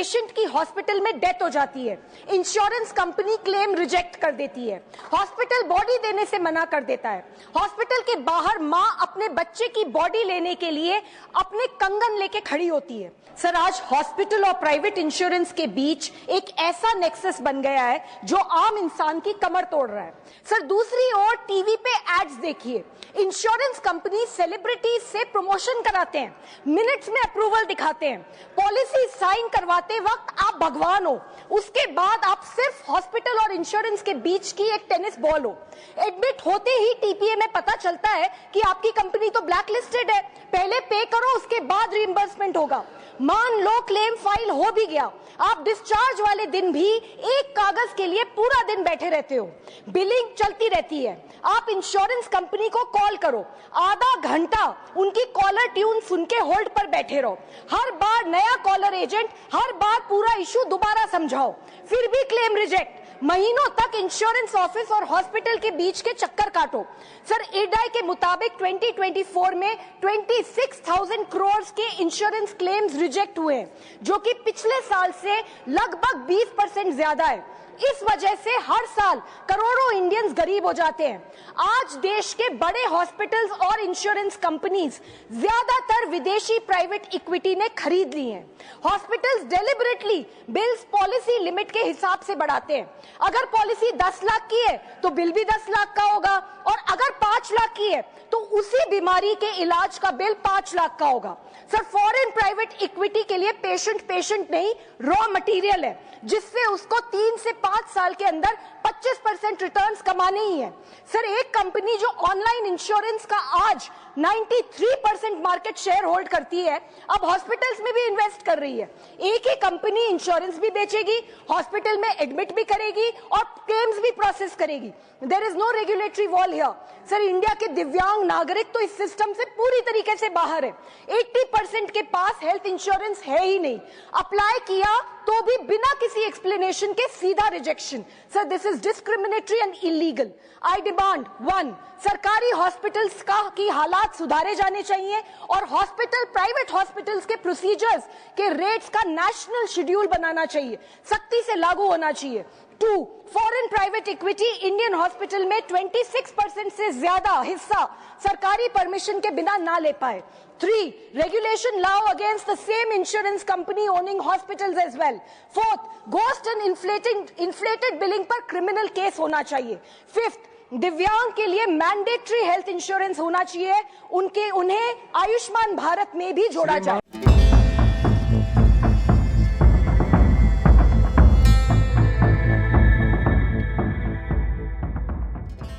Patient की hospital में death हो जाती है, इंश्योरेंस कंपनी क्लेम रिजेक्ट कर देती है, हॉस्पिटल बॉडी देने से मना कर देता है, हॉस्पिटल के बाहर मां अपने बच्चे की बॉडी लेने के लिए अपने कंगन लेके खड़ी होती है। सर, आज हॉस्पिटल और प्राइवेट इंश्योरेंस के बीच एक ऐसा नेक्सस बन गया है जो आम इंसान की कमर तोड़ रहा है। सर, दूसरी ओर टीवी पे एड्स देखिए, इंश्योरेंस कंपनी सेलिब्रिटीज से प्रमोशन कराते हैं, मिनट्स में अप्रूवल दिखाते हैं, पॉलिसी साइन करवाते वक्त आप भगवान हो, उसके बाद आप सिर्फ हॉस्पिटल और इंश्योरेंस के बीच की एक टेनिस बॉल हो। एडमिट होते ही टीपीए में पता चलता है कि आपकी कंपनी तो ब्लैक लिस्टेड है, पहले पे करो उसके बाद रिइंबर्समेंट होगा। मान लो क्लेम फाइल हो भी गया, आप डिस्चार्ज वाले दिन भी एक कागज के लिए पूरा दिन बैठे रहते हो, बिलिंग चलती रहती है। आप इंश्योरेंस कंपनी को कॉल करो, आधा घंटा उनकी कॉलर ट्यून सुन के होल्ड पर बैठे रहो, हर बार नया कॉलर एजेंट, हर बार पूरा इशू दोबारा समझाओ, फिर भी क्लेम रिजेक्ट। महीनों तक इंश्योरेंस ऑफिस और हॉस्पिटल के बीच के चक्कर काटो। सर, इरडाई के मुताबिक 2024 में 26,000 करोड़ के इंश्योरेंस क्लेम्स रिजेक्ट हुए हैं, जो कि पिछले साल से लगभग 20% ज्यादा है। इस वजह से हर साल करोड़ों इंडियंस गरीब हो जाते हैं। आज देश के बड़े हॉस्पिटल्स और इंश्योरेंस कंपनीज ज्यादातर विदेशी प्राइवेट इक्विटी ने खरीद ली हैं। Hospitals deliberately bills policy limit के हिसाब से बढ़ाते हैं। अगर पॉलिसी 10 लाख की है तो बिल भी 10 लाख का होगा, और अगर 5 लाख की है तो उसी बीमारी के इलाज का बिल 5 लाख का होगा। सर, फॉरेन प्राइवेट इक्विटी के लिए पेशेंट नहीं, रॉ मटेरियल है, जिससे उसको 3 से 5 साल के अंदर 25% रिटर्न्स कमाने ही है। सर, एक कंपनी जो ऑनलाइन इंश्योरेंस का आज 93% मार्केट शेयर होल्ड करती है, अब हॉस्पिटल्स में भी इन्वेस्ट कर रही है। एक ही कंपनी इंश्योरेंस भी बेचेगी, हॉस्पिटल में एडमिट भी करेगी और क्लेम्स भी प्रोसेस करेगी। There is no regulatory wall here. Sir, India के दिव्यांग नागरिक तो इस सिस्टम से पूरी तरीके से बाहर है। 80% के पास हेल्थ इंश्योरेंस है ही नहीं, अप्लाई किया तो भी बिना किसी एक्सप्लेनेशन के सीधा rejection. Sir, this is discriminatory and illegal. I demand 1, सरकारी हॉस्पिटल्स की हालात सुधारे जाने चाहिए और हॉस्पिटल, प्राइवेट हॉस्पिटल्स के प्रोसीजर्स के रेट्स का नेशनल शेड्यूल बनाना चाहिए, सख्ती से लागू होना चाहिए। 2, foreign private equity Indian hospital में 26% से ज्यादा हिस्सा सरकारी परमिशन के बिना ना ले पाए। 3, रेगुलेशन लाओ against the same insurance company owning hospitals as well. 4th, ghost and inflated billing पर क्रिमिनल केस होना चाहिए। 5th, दिव्यांग के लिए मैंडेटरी हेल्थ इंश्योरेंस होना चाहिए, उन्हें आयुष्मान भारत में भी जोड़ा जाए।